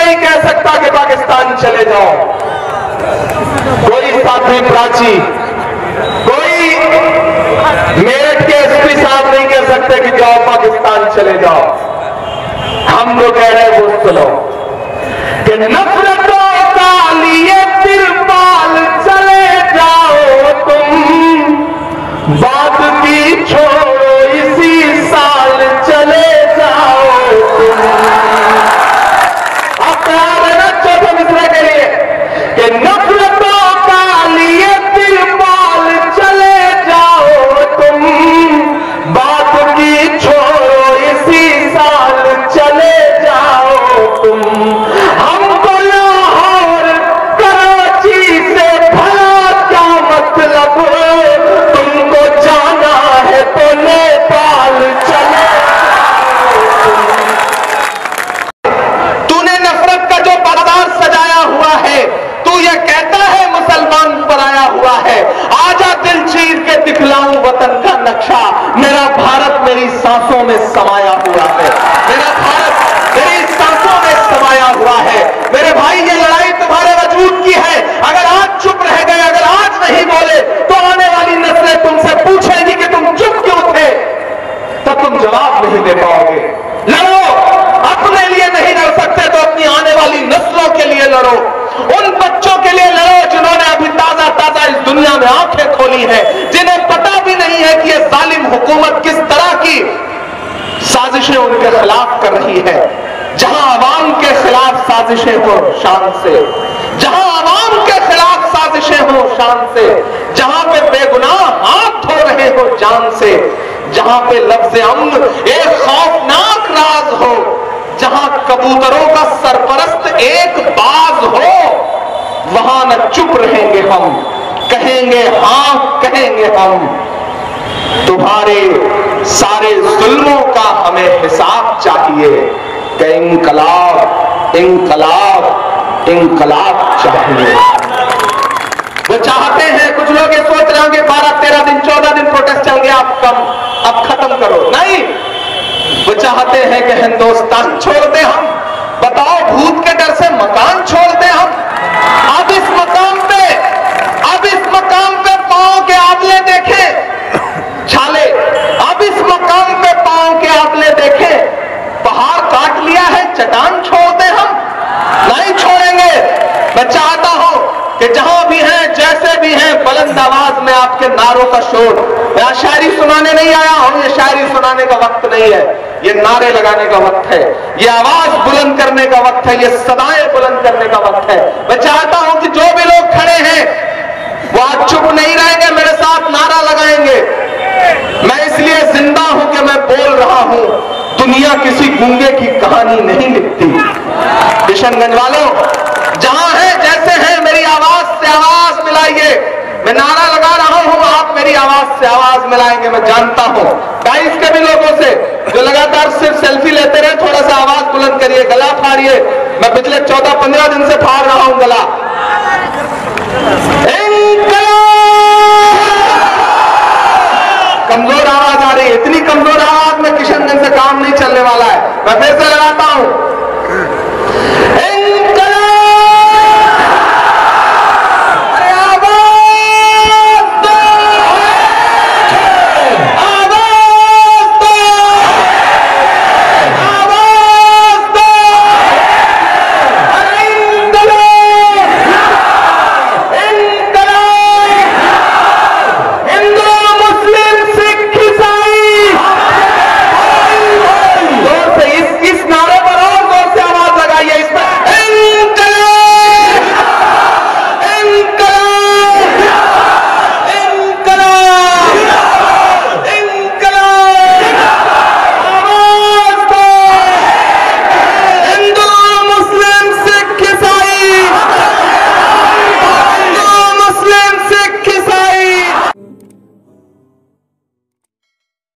नहीं कह सकता कि पाकिस्तान चले जाओ। कोई साध्वी प्राची, कोई मेरठ के एसपी साहब नहीं कह सकते कि जाओ पाकिस्तान चले जाओ। हम जो कह रहे हैं वो सुनो कि नफरतों का लिए तिरपाल चले जाओ तुम, बात की छोड़ो इसी साल चले जाओ तुम। आप तैयार है ना चौथे मिसरे के लिए कि नफरतों का लिए तिरपाल चले जाओ तुम, बात की छोड़ो इसी साल चले जाओ तुम। हमको लाहौर कराची से भला क्या मतलब, तुमको जाना है तो नेपाल चले जाओ तुम। तूने नफरत का जो बाजार सजाया हुआ है, तू ये कहता है मुसलमान पर आया हुआ है। आजा दिल चीर के दिखलाऊं वतन का नक्शा, मेरा भारत मेरी सांसों में समाया हुआ है, मेरा भारत मेरी सांसों में समाया हुआ है। मेरे भाई ये लड़ाई तुम्हारे वजूद की है। अगर आज चुप रह गए, अगर आज नहीं बोले, तो आने वाली नस्लें तुमसे पूछेंगी कि तुम चुप क्यों थे, तब तुम जवाब नहीं दे पाओगे। लड़ो, अपने लिए नहीं लड़ सकते तो अपनी आने वाली नस्लों के लिए लड़ो। उन बच्चों के लिए लड़ो जिन्होंने अभी ताजा ताजा इस दुनिया में आंखें खोली है, जिन्हें पता भी नहीं है कि यह जालिम हुकूमत किस तरह की साजिशें उनके खिलाफ कर रही है। जहां अवाम के खिलाफ साजिशें हो शान से, जहां अवाम के खिलाफ साजिशें हो शान से, जहां पे बेगुनाह हाथ धो रहे हो जान से, जहां पे लफ्ज़ अम्न एक खौफनाक राज हो, जहां कबूतरों का सरपरस्त एक बाज हो, वहां न चुप रहेंगे हम, कहेंगे हाँ कहेंगे हम। तुम्हारे सारे जुल्मों का हमें हिसाब चाहिए कि इंकलाब इंकलाब इंकलाब चाहिए। वो चाहते हैं, कुछ लोग ये सोच रहे होंगे 12-13 दिन 14 दिन प्रोटेस्ट चल गया, अब खत्म करो। नहीं, वो चाहते हैं कि हिंदुस्तान छोड़ दे हम। बताओ, भूत के डर से मकान छोड़ दे हम? अब इस मकाम पे पांव के आबले देखें छाले, अब इस मकाम पे पांव के आबले देखें, पहाड़ काट लिया है, चट्टान छोड़ दे हम? नहीं छोड़ेंगे। मैं चाहता हूं कि जहां भी हैं, जैसे भी हैं, बुलंद आवाज में आपके नारों का शोर। मैं शायरी सुनाने नहीं आया हूं, ये शायरी सुनाने का वक्त नहीं है, ये नारे लगाने का वक्त है, ये आवाज बुलंद करने का वक्त है, ये सदाएं बुलंद करने का वक्त है। मैं चाहता हूं कि जो भी लोग खड़े हैं वो आज चुप नहीं रहेंगे, मेरे साथ नारा लगाएंगे। मैं इसलिए जिंदा हूं कि मैं बोल रहा हूं, दुनिया किसी गूंगे की कहानी नहीं लिखती। किशनगंज वालों, जहां है जैसे है, मेरी आवाज से आवाज मिलाइए। मैं नारा लगा रहा हूं, आप मेरी आवाज से आवाज मिलाएंगे। मैं जानता हूं 22 के भी लोगों से जो लगातार सिर्फ सेल्फी लेते रहे, थोड़ा सा आवाज बुलंद करिए, गला फाड़िए। मैं पिछले 14-15 दिन से फाड़ रहा हूं गला। कमजोर आवाज आ रही है, इतनी कमजोर आवाज में किशनगंज से काम नहीं चलने वाला है। मैं फिर से लगाता हूं,